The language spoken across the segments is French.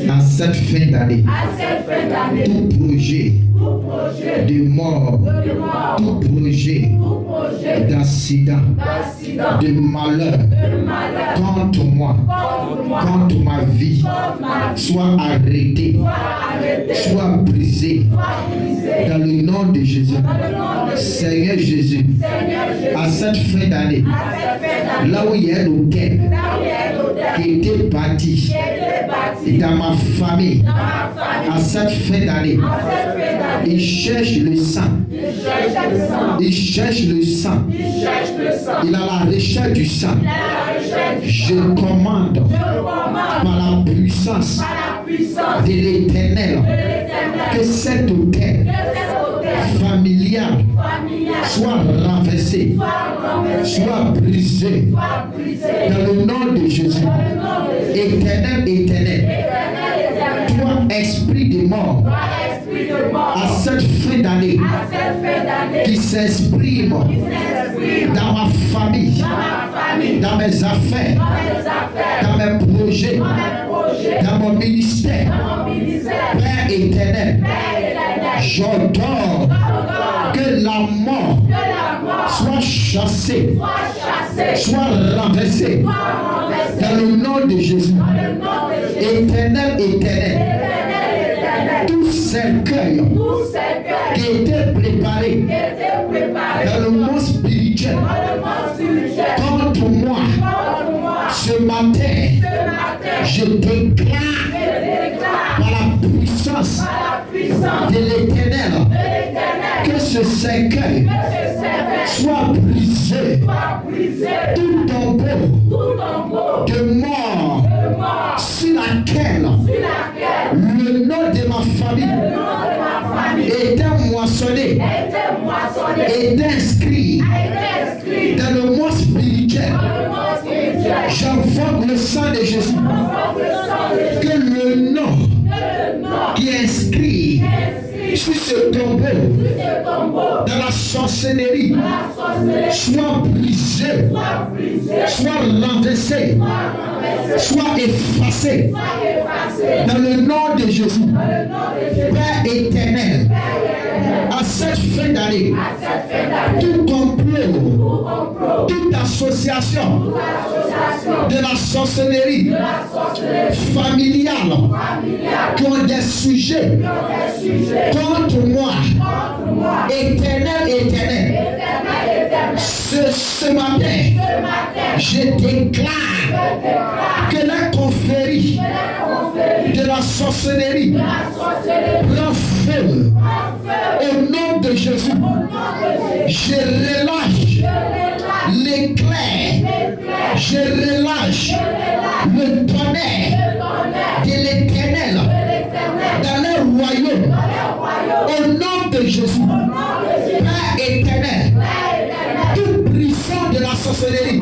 À cette fin d'année, tout projet de mort, tout projet d'accident, de malheur contre moi, contre ma vie, soit arrêté, soit brisé dans le nom de Jésus. Seigneur Jésus, à cette fin d'année, là où il y a l'autel qui était bâti dans ma famille, à cette fin d'année, il cherche le sang. Il cherche le sang. Il a la recherche du sang. Je commande par la puissance de l'Éternel que cet autel familial soit renversé, soit brisé dans le nom de Jésus. Éternel, éternel, toi, esprit de mort, à cette fin d'année qui s'exprime dans ma famille, dans mes affaires, dans mes projets, dans mon ministère, Père éternel, j'ordonne que la mort soit chassée, soit renversée dans le nom de Jésus. Éternel, éternel, tout cercueil qui était préparé dans le monde spirituel contre moi ce matin, je déclare par la puissance de l'Éternel que ce cercueil soit brisé, tout tombeau de mort sur laquelle le nom de ma famille était moissonné, est inscrit dans le monde spirituel. J'invoque le sang de Jésus, que le nom qui est inscrit sur ce tombeau dans la sorcellerie soit brisé, soit renversé, soit effacé dans le nom de Jésus. Père éternel, à cette fin d'année, tout complot, toute association de la sorcellerie familiale qui ont des sujets contre moi, éternel, éternel, ce matin, je déclare que la confrérie de la sorcellerie prend feu au nom de Jésus. Je relâche l'éclair, je relâche le tonnerre de l'Éternel dans le royaume au nom de Jésus. Père éternel, tout prison de la sorcellerie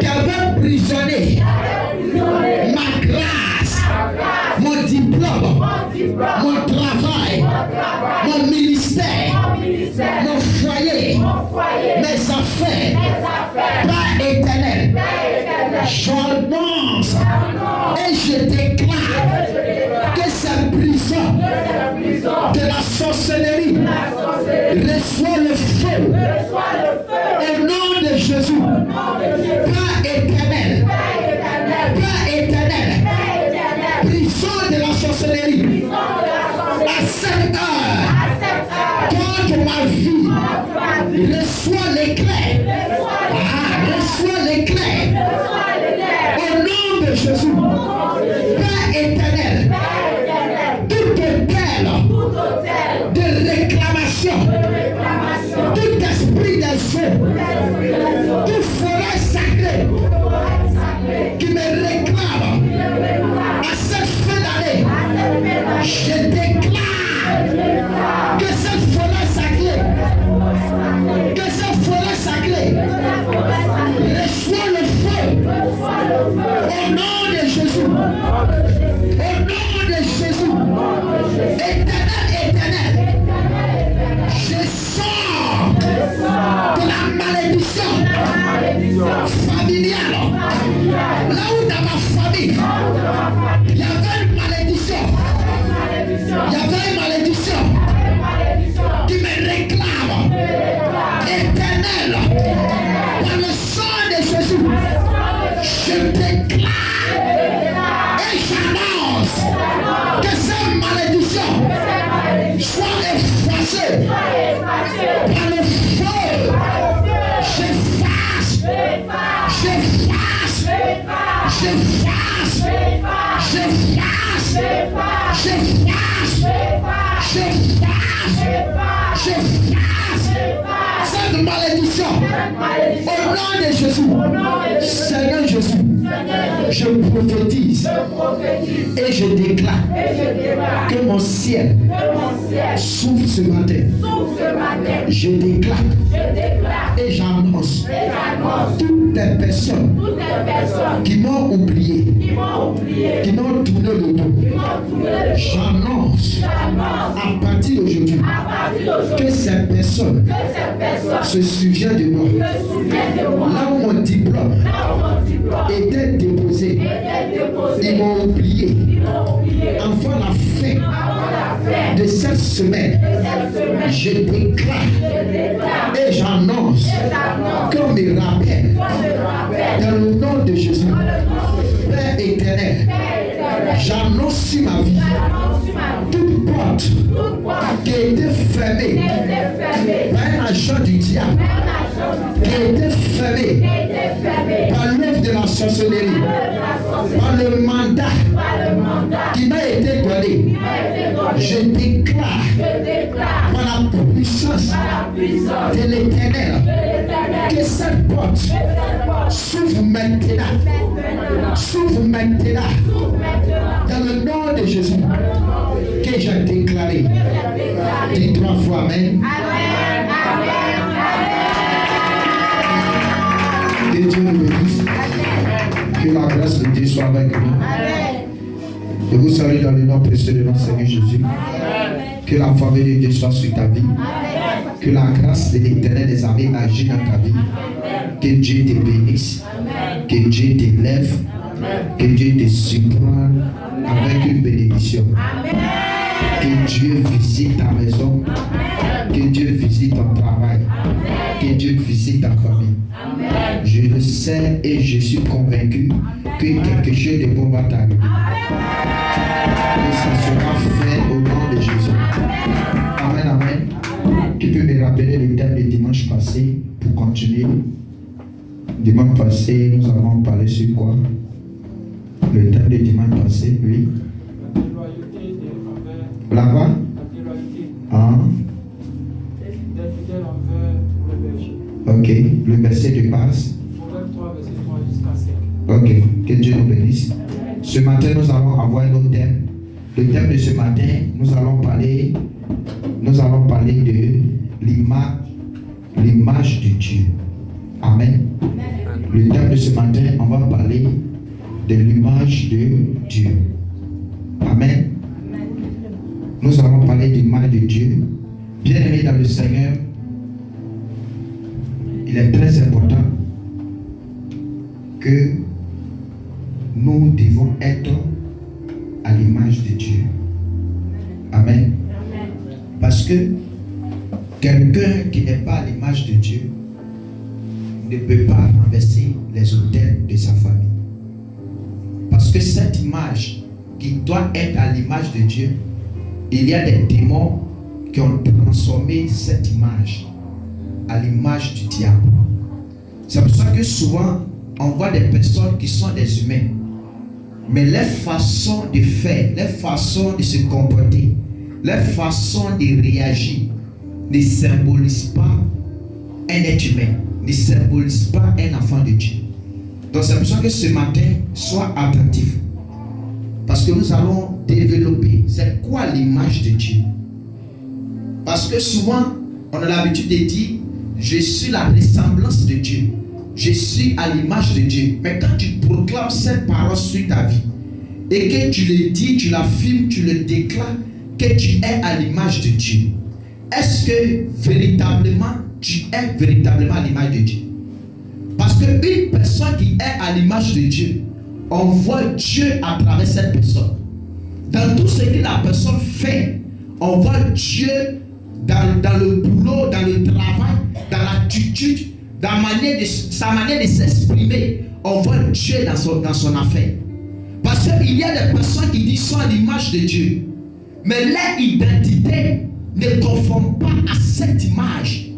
qui avait prisonné ma grâce, mon diplôme, mon travail, mon ministère, mon foyer, mes affaires, Père éternel, j'annonce et je déclare que cette prison de la sorcellerie reçoit le feu au nom de Jésus. Père éternel, Père éternel, prison de la sorcellerie à cette heure contre ma vie, reçois l'éclair, reçois l'éclair au nom de Jésus. Père éternel, tout hôtel de réclamation, tout esprit des eaux, toute forêt sacrée qui me réclame à cette fin d'année, je déclare que cette forêt sacrée, reçoit le feu au nom de Jésus. Au nom de Jésus. Éternel, éternel, je sors de la malédiction familiale. Là où dans ma famille, il y a Au nom de Jésus. Seigneur Jésus. Je prophétise et je déclare que mon ciel s'ouvre ce matin. Je déclare et j'annonce toutes les personnes qui m'ont oublié, qui m'ont tourné le dos. J'annonce à partir d'aujourd'hui que ces personnes se souviennent de moi. Là où mon diplôme était déposé, ils m'ont oublié. Avant la fin de cette semaine, je déclare et j'annonce qu'on me rappelle dans le nom de Jésus. Père éternel, j'annonce sur ma vie toute porte qui a été fermée par un agent du diable, qui a été fermée par l'œuvre de la sorcellerie, par le mandat qui m'a été donné. Je déclare par la puissance de l'Éternel que cette porte s'ouvre maintenant. S'ouvre maintenant. Dans le nom de Jésus que j'ai déclaré. Dis 3 fois Amen. Que Dieu nous bénisse. Que la grâce de Dieu soit avec nous. Je vous salue dans le nom précieux de notre Seigneur Jésus. Que la faveur de Dieu soit sur ta vie. Que la grâce de l'Éternel des armées agisse dans ta vie. Que Dieu te bénisse. Que Dieu t'élève. Que Dieu te surprenne avec une bénédiction. Que Dieu visite ta maison. Que Dieu visite ton travail. Que Dieu visite ta famille. Je le sais et je suis convaincu que quelque chose de bon va t'arriver. Et ça sera fait au nom de Jésus. Amen, amen. Tu peux me rappeler le thème de dimanche passé pour continuer. Dimanche passé, nous avons parlé sur quoi? Le thème de dimanche passé, oui. La quoi? Ah. Ok, le verset de base. Ok, que Dieu nous bénisse. Ce matin, nous allons avoir un autre thème. Le thème de ce matin, nous allons parler de l'image de Dieu. Amen. Le thème de ce matin, on va parler de l'image de Dieu. Amen. Nous allons parler de l'image de Dieu. Bien-aimés dans le Seigneur, il est très important que nous devons être à l'image de Dieu. Amen. Parce que quelqu'un qui n'est pas à l'image de Dieu ne peut pas renverser les autels de sa famille. Parce que cette image qui doit être à l'image de Dieu, il y a des démons qui ont transformé cette image à l'image du diable. C'est pour ça que souvent on voit des personnes qui sont des humains, mais leur façon de faire, leur façon de se comporter, leur façon de réagir ne symbolise pas un être humain, ne symbolise pas un enfant de Dieu. Donc c'est pour ça que ce matin, sois attentif. Parce que nous allons développer c'est quoi l'image de Dieu. Parce que souvent, on a l'habitude de dire je suis la ressemblance de Dieu. Je suis à l'image de Dieu. Mais quand tu proclames cette parole sur ta vie et que tu le dis, tu l'affirmes, tu le déclares que tu es à l'image de Dieu, est-ce que véritablement tu es véritablement à l'image de Dieu? Parce qu'une personne qui est à l'image de Dieu, on voit Dieu à travers cette personne. Dans tout ce que la personne fait, on voit Dieu dans le boulot, dans le travail, dans l'attitude, dans sa manière de s'exprimer. On voit Dieu dans son affaire. Parce qu'il y a des personnes qui disent sont à l'image de Dieu, mais leur identité ne conforme pas à cette image.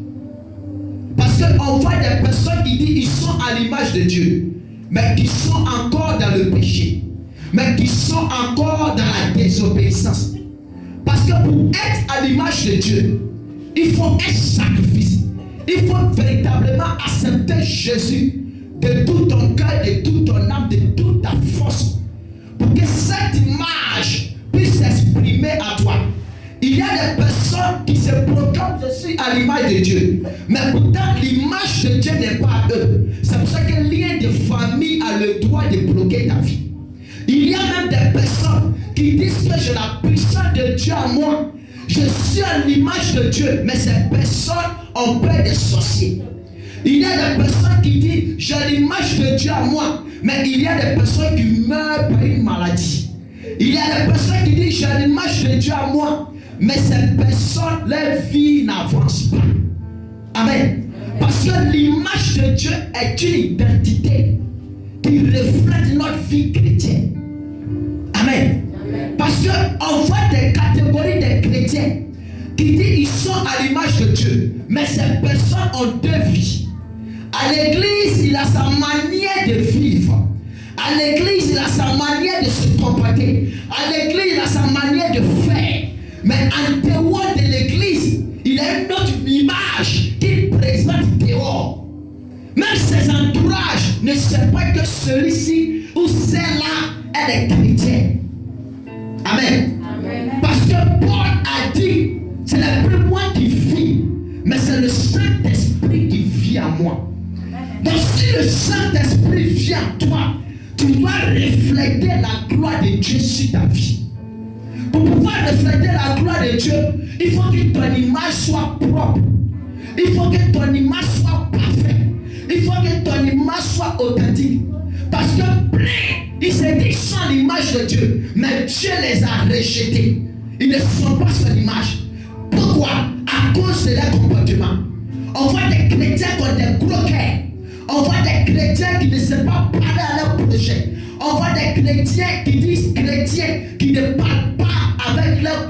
Parce qu'on voit des personnes qui disent qu'ils sont à l'image de Dieu, mais qui sont encore dans le péché, mais qui sont encore dans la désobéissance. Parce que pour être à l'image de Dieu, il faut un sacrifice. Il faut véritablement accepter Jésus de tout ton cœur, de toute ton âme, de toute ta force, pour que cette image puisse s'exprimer à toi. Il y a des personnes qui se proclament je suis à l'image de Dieu, mais pourtant l'image de Dieu n'est pas à eux. C'est pour ça que lien de famille a le droit de bloquer ta vie. Il y a même des personnes qui disent que j'ai la puissance de Dieu à moi. Je suis à l'image de Dieu, mais ces personnes ont peur des sorciers. Il y a des personnes qui disent j'ai l'image de Dieu à moi, mais il y a des personnes qui meurent par une maladie. Il y a des personnes qui disent j'ai l'image de Dieu à moi, mais ces personnes, leur vie n'avance pas. Amen. Parce que l'image de Dieu est une identité qui reflète notre vie chrétienne. Amen. Parce qu'on voit des catégories de chrétiens qui disent qu'ils sont à l'image de Dieu, mais ces personnes ont deux vies. À l'église, il a sa manière de vivre. À l'église, il a sa manière de se comporter. À l'église, il a sa manière de faire. Mais en dehors de l'église, il a une autre image qu'il présente dehors. Même ses entourages ne savent pas que celui-ci ou celle-là est chrétien. Amen. Amen. Parce que Paul a dit, c'est le plus moi qui vis, mais c'est le Saint-Esprit qui vit en moi. Donc si le Saint-Esprit vient en toi, tu dois refléter la gloire de Dieu sur ta vie. Pour pouvoir refléter la gloire de Dieu, il faut que ton image soit propre. Il faut que ton image soit parfaite. Il faut que ton image soit authentique. Parce que plein, ils se disent sans l'image de Dieu, mais Dieu les a rejetés. Ils ne sont pas sur l'image. Pourquoi? À cause de leur comportement. On voit des chrétiens qui ont des gros cœurs. On voit des chrétiens qui ne savent pas parler à leur projet. On voit des chrétiens qui disent chrétiens, qui ne parlent pas avec leurs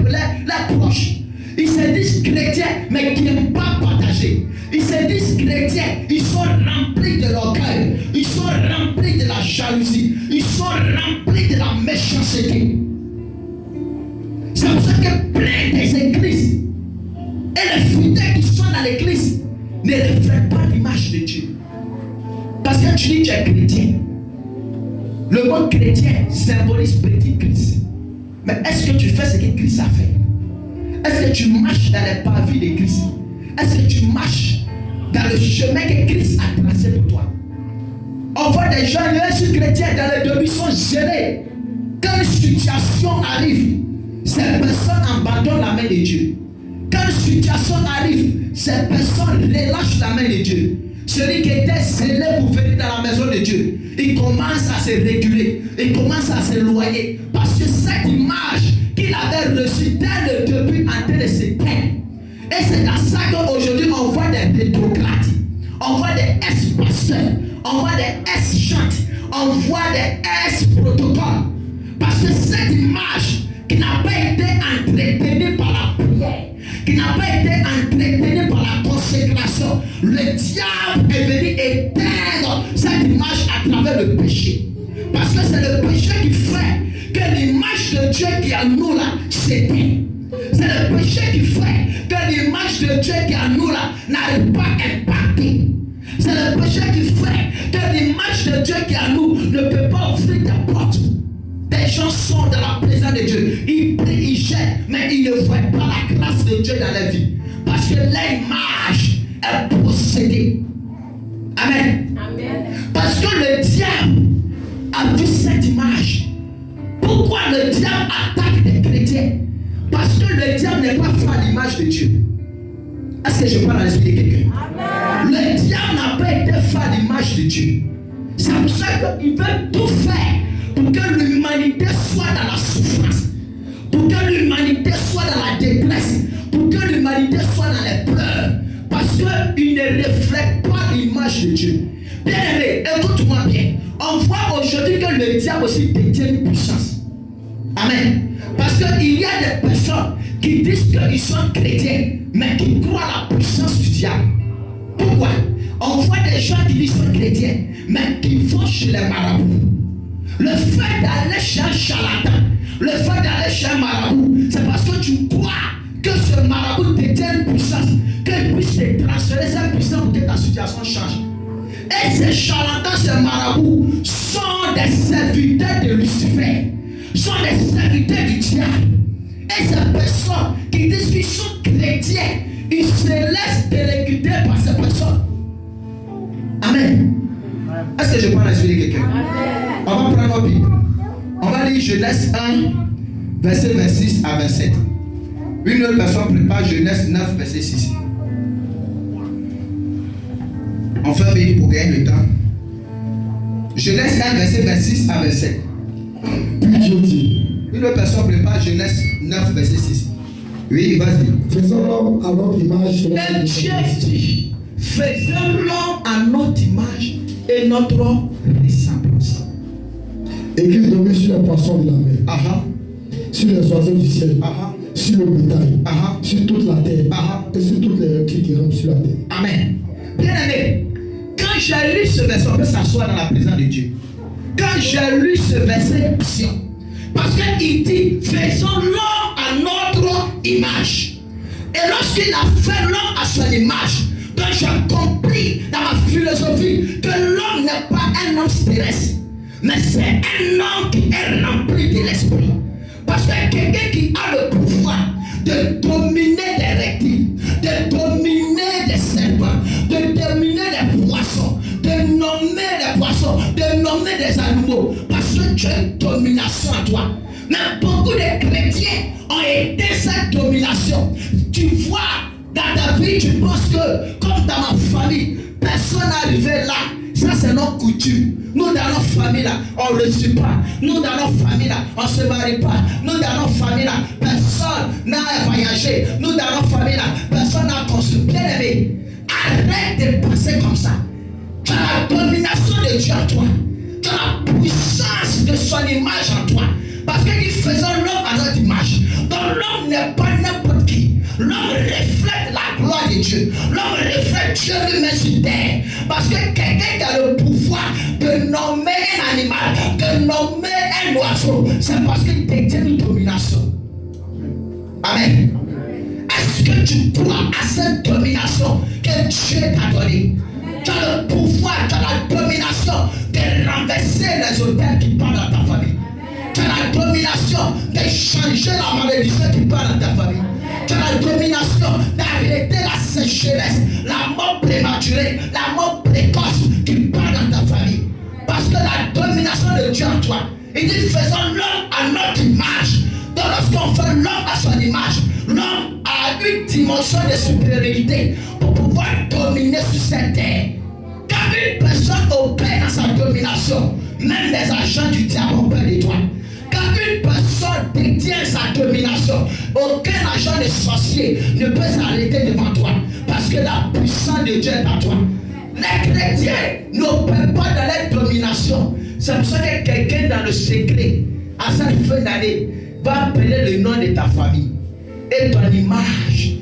proches. Ils se disent chrétiens, mais qui n'aiment pas partager. Ils se disent chrétiens, ils sont remplis de l'orgueil. Ils sont remplis de la jalousie. Ils sont remplis de la méchanceté. C'est pour ça que plein des églises et les fidèles qui sont dans l'église ne reflètent pas l'image de Dieu. Parce que tu dis que tu es chrétien. Le mot chrétien symbolise petit Christ. Mais est-ce que tu fais ce que Christ a fait? Est-ce que tu marches dans les parvis de Christ? Est-ce que tu marches dans le chemin que Christ a tracé pour toi? On voit des gens, ils sont chrétiens, dans les début, sont gênés. Quand une situation arrive, ces personnes abandonnent la main de Dieu. Quand une situation arrive, ces personnes relâchent la main de Dieu. Celui qui était zélé pour venir dans la maison de Dieu, il commence à se réguler, il commence à s'éloigner. Parce que cette image qu'il avait reçue dès le début en train de s'éteindre. Et c'est dans ça qu'aujourd'hui on voit des rétrogrades, on voit des ex-pasteurs, on voit des ex-chantes, on voit des ex-protocoles. Parce que cette image qui n'a pas été entretenue par la prière, qui n'a pas été entretenue par la consécration, le diable est venu éteindre cette image à travers le péché. Parce que c'est le péché qui fait que l'image de Dieu qui est en nous là s'éteint. C'est le péché qui fait que l'image de Dieu qui est en nous là n'arrive pas à impacter. C'est le péché qui fait que l'image de Dieu qui est en nous ne peut pas ouvrir des portes. Des gens sont dans la présence de Dieu. Ils prient, ils jettent, mais ils ne voient pas la grâce de Dieu dans leur vie. Parce que l'image est possédée. Amen. Amen. Parce que le diable a vu cette image. Pourquoi le diable attaque les chrétiens? Parce que le diable n'est pas fait à l'image de Dieu. Est-ce que je parle à l'esprit de quelqu'un? Le diable n'a pas été fait à l'image de Dieu. C'est pour ça qu'il veut tout faire pour que l'humanité soit dans la souffrance, pour que l'humanité soit dans la détresse, pour que l'humanité soit dans les pleurs, parce qu'il ne reflète pas l'image de Dieu. Bien aimé, écoute-moi bien. On voit aujourd'hui que le diable aussi détient une puissance. Amen. Parce qu'il y a des personnes qui disent qu'ils sont chrétiens, mais qui croient à la puissance du diable. Pourquoi? On voit des gens qui disent qu'ils sont chrétiens, mais qui vont chez les marabouts. Le fait d'aller chez un charlatan, le fait d'aller chez un marabout, c'est parce que tu crois que ce marabout détient une puissance qu'il puisse te transférer cette puissance pour que ta situation change. Et ces charlatans, ces marabouts sont des serviteurs de Lucifer, sont des serviteurs du diable. Et ces personnes qui disent qu'ils sont chrétiens, ils se laissent déléguer par ces personnes. Amen. Est-ce que je parle à quelqu'un? On va prendre nos Bibles. On va lire Genèse 1, verset 26 à 27. Une autre personne prépare Genèse 9, verset 6. On fait vite pour gagner le temps. Genèse 1, verset 26 à 27. Puis Dieu dit. Une autre personne prépare Genèse 9, verset 6. Oui, vas-y. Faisons l'homme à notre image. Et Dieu dit, faisons l'homme à notre image et notre ressemblance. Et qu'il domine sur les poissons de la mer, sur les oiseaux du ciel, sur le bétail, sur toute la terre, et sur toutes les reptiles qui rampent sur la terre. Amen. Bien aimé, quand j'ai lu ce verset, on peut s'asseoir dans la présence de Dieu. Quand j'ai lu ce verset, parce qu'il dit, faisons l'homme à notre image. Et lorsqu'il a fait l'homme à son image, donc j'ai compris dans ma philosophie que l'homme n'est pas un homme terrestre, mais c'est un homme qui est rempli de l'esprit. Parce que quelqu'un qui a le pouvoir de dominer des reptiles, de dominer des serpents, de dominer des poissons, de nommer des poissons, de nommer des animaux, parce que tu as une domination en toi. Mais beaucoup de chrétiens ont été cette domination. Tu vois, dans ta vie, tu penses que, comme dans ma famille, personne n'est arrivé là. Ça, c'est notre coutume. Nous, dans notre famille, là, on ne le suit pas. Nous, dans notre famille, là, on ne se marie pas. Nous, dans notre famille, là, personne n'a voyagé. Nous, dans notre famille, là, personne n'a construit. Bien aimé, arrête de penser comme ça. Tu as la domination de Dieu en toi. Tu as la puissance de son image en toi. Parce que nous faisons l'homme à notre image. Donc l'homme n'est pas n'importe qui. L'homme reflète la gloire de Dieu. L'homme reflète Dieu lui-même sur terre. Parce que quelqu'un qui a le pouvoir de nommer un animal, de nommer un oiseau, c'est parce qu'il détient une domination. Amen. Est-ce que tu crois à cette domination que Dieu t'a donnée? Tu as le pouvoir, tu as la domination de renverser les auteurs qui parlent dans ta famille. Tu as la domination de changer la malédiction qui parle dans ta famille. Tu as la domination d'arrêter la sécheresse, la mort prématurée, la mort précoce qui parle dans ta famille. Parce que la domination de Dieu en toi, il dit faisons l'homme à notre image. Donc lorsqu'on fait l'homme à son image, l'homme a une dimension de supériorité pour pouvoir dominer sur cette terre. Quand une personne opère dans sa domination, même les agents du diable ont peur de toi. Quand une personne détient sa domination, aucun agent de sorcier ne peut s'arrêter devant toi. Parce que la puissance de Dieu est en toi. Les chrétiens n'opèrent pas dans leur domination. C'est pour ça que quelqu'un dans le secret, à cette fin d'année, va appeler le nom de ta famille. Et ton image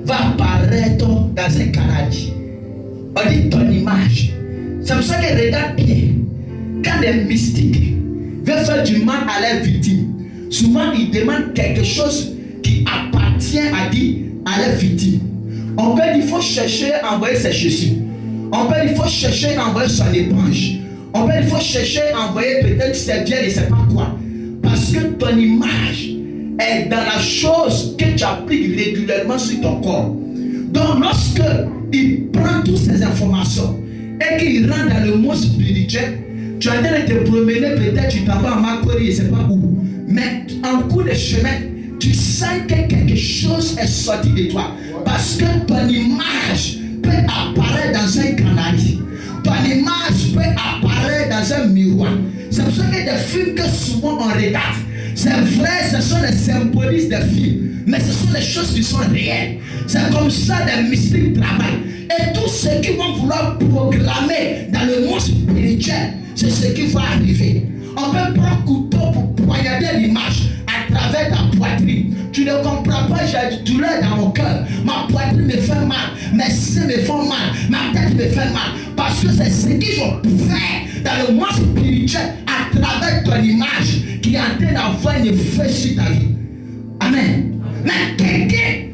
va apparaître dans un canadien. On dit ton image. C'est pour ça que regarde bien. Quand les mystiques veulent faire du mal à leurs victimes, souvent ils demandent quelque chose qui appartient à leurs victimes. On peut dire qu'il faut chercher à envoyer ses chaussures. On peut dire qu'il faut chercher à envoyer son éponge. On peut dire qu'il faut chercher à envoyer peut-être ses biens, je ne sais pas quoi. Parce que ton image est dans la chose que tu appliques régulièrement sur ton corps. Donc lorsque il prend toutes ces informations et qu'il rentre dans le monde spirituel, tu es en train de te promener, peut-être tu t'en vas en Macquarie, je ne sais pas où. Mais en cours de chemin, tu sens que quelque chose est sorti de toi. Parce que ton image peut apparaître dans un canari. Ton image peut apparaître dans un miroir. C'est pour ça que des films que souvent on regarde, c'est vrai, ce sont les symbolismes des films, mais ce sont les choses qui sont réelles. C'est comme ça les mystiques travaillent. Et tous ceux qui vont vouloir programmer dans le monde spirituel, c'est ce qui va arriver. On peut prendre un couteau pour poignarder l'image à travers ta poitrine. Tu ne comprends pas, j'ai du douleur dans mon cœur. Ma poitrine me fait mal, mes seins me font mal, ma tête me fait mal. Parce que c'est ce qu'ils vont faire dans le monde spirituel à travers ton image qui est en train d'avoir une effet sur ta vie. Amen. Mais quelqu'un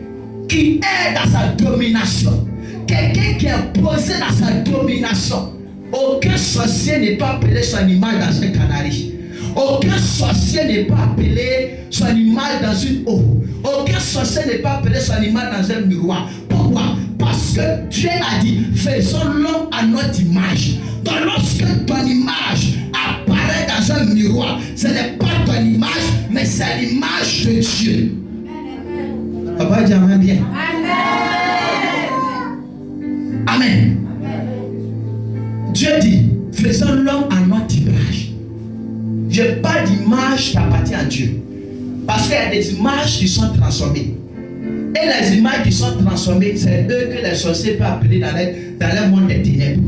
qui est dans sa domination, domination. Quelqu'un qui est posé dans sa domination. Aucun sorcier n'est pas appelé son image dans un canari. Aucun sorcier n'est pas appelé son image dans une eau. Aucun sorcier n'est pas appelé son image dans un miroir. Pourquoi? Parce que Dieu a dit, faisons l'homme à notre image. Donc lorsque ton image apparaît dans un miroir, ce n'est pas ton image, mais c'est l'image de Dieu. Papa dit amen bien. Amen. Dieu dit, faisons l'homme à notre image. Je n'ai pas d'image qui appartient à Dieu. Parce qu'il y a des images qui sont transformées. Et les images qui sont transformées, c'est eux que les sorciers peuvent appeler dans le monde des ténèbres.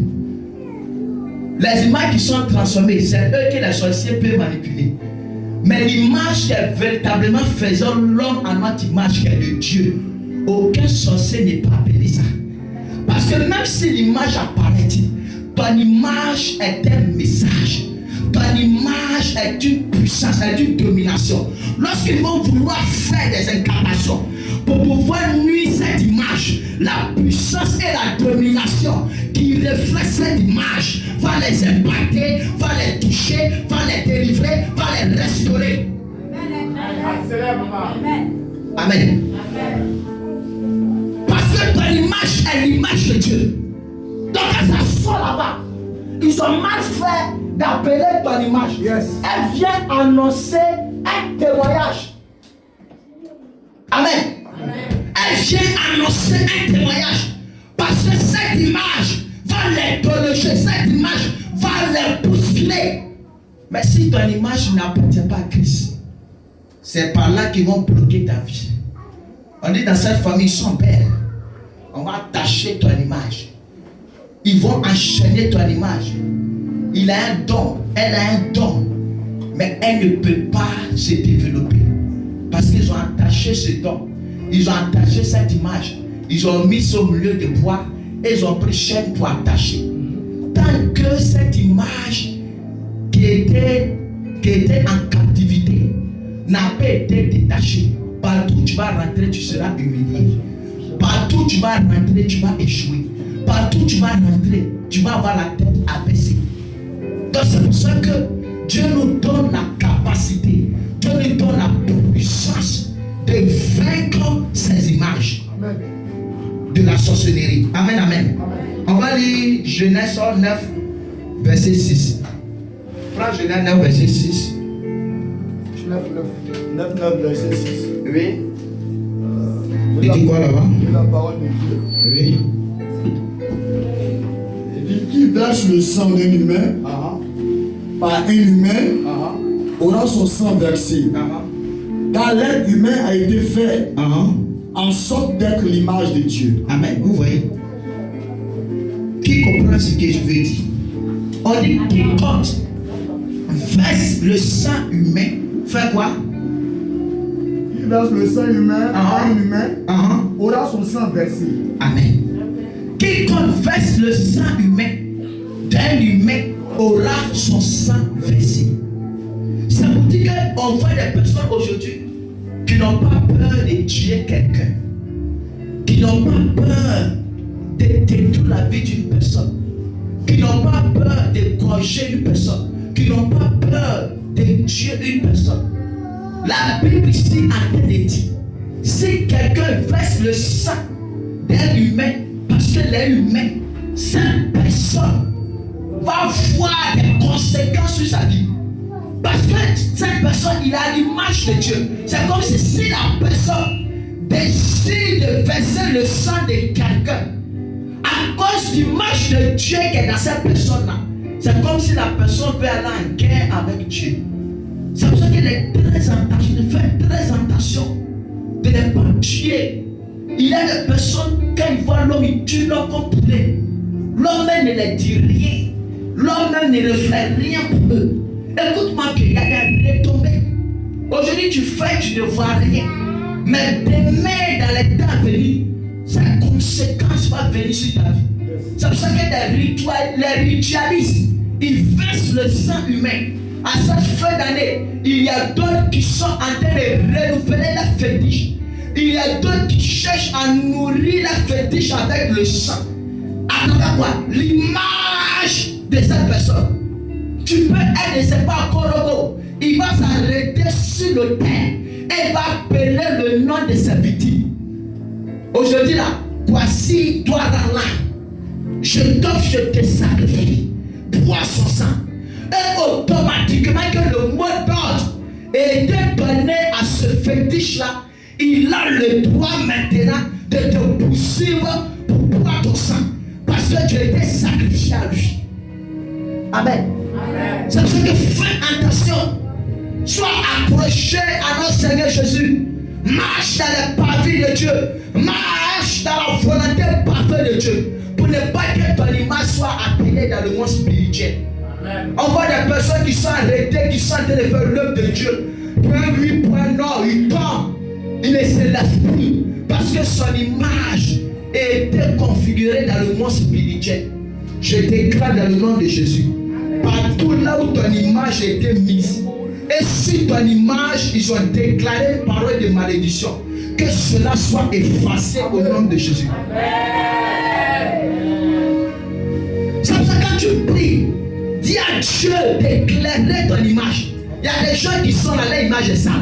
Les images qui sont transformées, c'est eux que les sorciers peuvent manipuler. Mais l'image qui est véritablement faisant l'homme à notre image, qui est de Dieu, aucun sorcier n'est pas appelé ça. Parce que même si l'image apparaît, ton image est un message. Ton image est une puissance, est une domination. Lorsqu'ils vont vouloir faire des incarnations pour pouvoir nuire cette image, la puissance et la domination qui reflètent cette image va les impacter, va les toucher, va les délivrer, va les restaurer. Amen. Parce que ton image est l'image de Dieu. Donc quand ça sort là-bas, ils ont mal fait d'appeler ton image. Yes. Elle vient annoncer un témoignage. Amen. Elle vient annoncer un témoignage. Parce que cette image va les déloger, cette image va les bousculer. Mais si ton image n'appartient pas à Christ, c'est par là qu'ils vont bloquer ta vie. On dit dans cette famille, ils sont belles. On va attacher ton image. Ils vont enchaîner ton image. Il a un don, elle a un don, mais elle ne peut pas se développer. Parce qu'ils ont attaché ce don, ils ont attaché cette image, ils ont mis au milieu de bois et ils ont pris chaîne pour attacher. Tant que cette image qui était en captivité n'a pas été détachée, partout où tu vas rentrer, tu seras humilié. Partout où tu vas rentrer, tu vas échouer. Partout où tu vas rentrer, tu vas avoir la tête abaissée. Donc c'est pour ça que Dieu nous donne la capacité, Dieu nous donne la puissance de vaincre ces images. Amen. De la sorcellerie. Amen, amen. On va lire Genèse 9, verset 6. Prends Genèse 9, verset 6. 9, verset 6. Oui. Il dit quoi là-bas? La parole de Dieu. Oui. Il dit qui verse le sang d'un humain par un humain aura son sang versé. Car l'être humain a été fait en sorte d'être l'image de Dieu. Amen. Vous voyez? Qui comprend ce que je veux dire? On dit quiconque verse le sang humain fait quoi? Qui verse le sang humain par un humain aura son sang versé. Amen. Quiconque verse le sang humain d'un humain aura son sang versé. Ça veut dire qu'on voit des personnes aujourd'hui qui n'ont pas peur de tuer quelqu'un, qui n'ont pas peur de détruire la vie d'une personne, qui n'ont pas peur de gorger une personne, qui n'ont pas peur de tuer une personne. La Bible ici a été dit, si quelqu'un verse le sang d'un humain, parce que l'humain, cette personne va voir des conséquences sur sa vie. Parce que cette personne, il a l'image de Dieu. C'est comme si la personne décide de verser le sang de quelqu'un à cause de l'image de Dieu qui est dans cette personne-là. C'est comme si la personne peut aller en guerre avec Dieu. C'est pour ça qu'il est très attention, de faire très attention de ne pas tuer. Il y a des personnes, quand ils voient l'homme, ils tuent l'homme comme poulet. L'homme même ne leur dit rien. L'homme même ne leur fait rien pour eux. Écoute-moi qu'il y a des retombées. Aujourd'hui, tu fais, tu ne vois rien. Mais demain, dans les temps à venir, sa conséquence va venir sur ta vie. C'est pour ça que les ritualistes, ils versent le sang humain. À cette fin d'année, il y a d'autres qui sont en train de renouveler la fétiche. Il y a d'autres qui cherchent a nourri la fétiche avec le sang. À travers quoi? L'image de cette personne. Tu peux être, je ne sais pas, Korogo. Il va s'arrêter sur le terre et va appeler le nom de sa victime. Aujourd'hui là, voici toi là. Je t'offre, je te sacrifie. Bois son sang. Et automatiquement que le mot d'ordre est donné à ce fétiche-là, il a le droit maintenant de te poursuivre pour boire ton sang. Parce que tu as été sacrifié à lui. Amen. C'est pour ça que fais attention. Sois accroché à notre Seigneur Jésus. Marche dans les pavés de Dieu. Marche dans la volonté parfaite de Dieu. Pour ne pas que ton image soit appelée dans le monde spirituel. On voit des personnes qui sont arrêtées, qui sont en train de faire l'œuvre de Dieu. Point oui, point non, il tombe. Il ne se lève plus. Parce que son image était configurée dans le monde spirituel. Je déclare dans le nom de Jésus. Partout là où ton image a été mise. Et si ton image, ils ont déclaré une parole de malédiction. Que cela soit effacé au nom de Jésus. C'est pour ça que quand tu pries, dis à Dieu d'éclairer ton image. Il y a des gens qui sont là, leur image est sale.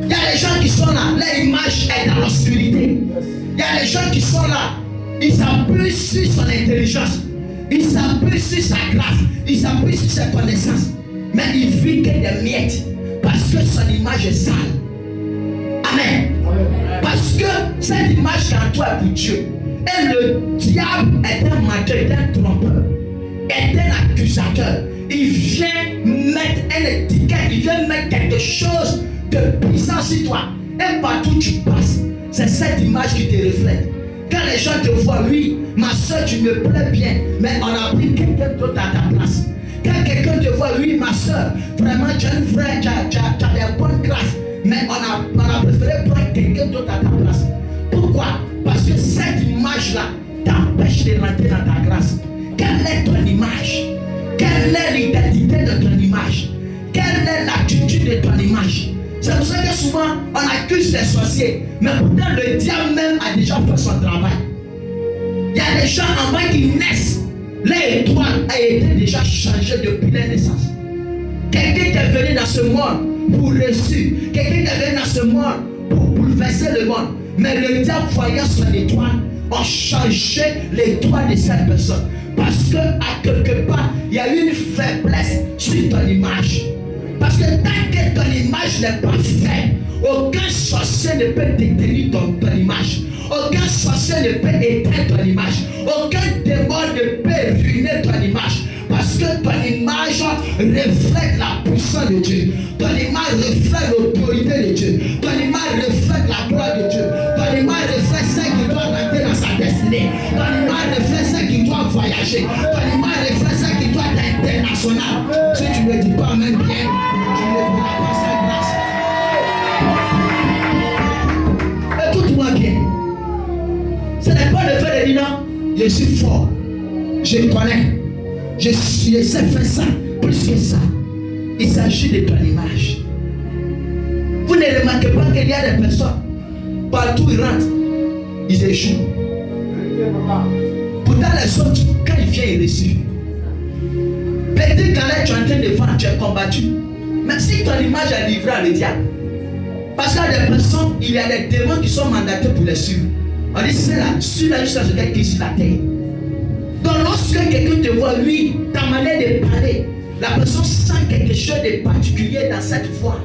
Il y a des gens qui sont là, leur image est dans l'obscurité. Il y a des gens qui sont là, ils s'appuient sur son intelligence. Ils s'appuient sur sa grâce. Ils s'appuient sur ses connaissances. Mais il vit que des miettes. Parce que son image est sale. Amen. Parce que cette image qui en toi est pour Dieu. Et le diable est un menteur, est un trompeur, est un accusateur. Il vient mettre une étiquette, il vient mettre quelque chose de puissant sur toi. Et partout où tu passes, c'est cette image qui te reflète. Quand les gens te voient, oui, ma soeur, tu me plais bien, mais on a pris quelqu'un d'autre à ta place. Quand quelqu'un te voit, oui, ma soeur, vraiment, tu es une vraie, tu as des bonnes grâces, mais on a préféré prendre quelqu'un d'autre à ta place. Pourquoi? Parce que cette image-là t'empêche de rentrer dans ta grâce. Quelle est ton image? Quelle est l'identité de ton image? Quelle est l'attitude de ton image? C'est pour ça que souvent on accuse les sorciers, mais pourtant le diable même a déjà fait son travail. Il y a des gens en bas qui naissent, l'étoile a été déjà changée depuis la naissance. Quelqu'un qui est venu dans ce monde pour réussir, quelqu'un qui est venu dans ce monde pour bouleverser le monde. Mais le diable, voyant son étoile, a changé l'étoile de cette personne. Parce que à quelque part, il y a une faiblesse sur ton image. Parce que tant que ton image n'est pas faite, aucun sorcier ne peut détenir ton image. Aucun sorcier ne peut éteindre ton image. Aucun démon ne peut ruiner ton image. Parce que ton image reflète la puissance de Dieu. Ton image reflète l'autorité de Dieu. Ton image reflète la gloire de Dieu. Ton image reflète celle qui doit rentrer dans sa destinée. Ton image reflète celle qui doit voyager. Ton image reflète celle qui doit être internationale. Si tu ne dis pas même bien, tu ne verras pas sa grâce. Écoute-moi bien. Ce n'est pas le fait de dire non, je suis fort. Je connais. Je sais faire ça, plus que ça. Il s'agit de ton image. Vous ne remarquez pas qu'il y a des personnes, partout ils rentrent, ils échouent. Pourtant les autres, quand ils viennent, ils reçoivent. Peut-être quand tu es en train de vendre, tu es combattu. Mais si ton image est livrée à le diable, parce qu'il y a des personnes, il y a des démons qui sont mandatés pour les suivre. On dit c'est là, suis-la jusqu'à ce qu'elle quitte sur la terre. Donc lorsque quelqu'un te voit, lui, ta manière de parler, la personne sent quelque chose de particulier dans cette voix.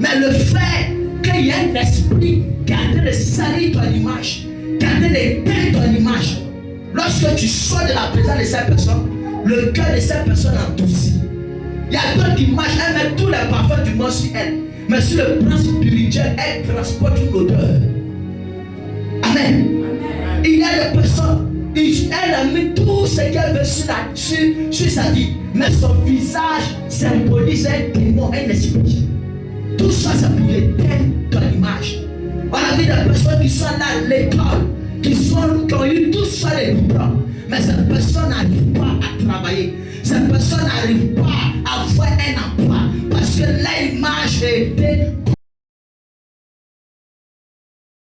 Mais le fait qu'il y a un esprit qui est en train de salir ton image, qui est en train d'éteindre ton image, lorsque tu sors de la présence de cette personne, le cœur de cette personne endurcit. Il y a d'autres images, elle met tous les parfums du monde sur elle, mais sur le plan spirituel, elle transporte une odeur. Amen. Il y a des personnes, elle a mis tout ce qu'elle veut sur sa vie, mais son visage symbolise un démon, un esprit. Tout ça, ça peut éteindre ton image. On a vu des personnes qui sont là à l'école, qui ont eu tout ça les diplômes, mais cette personne n'arrive pas à travailler. Cette personne n'arrive pas à avoir un emploi parce que l'image a été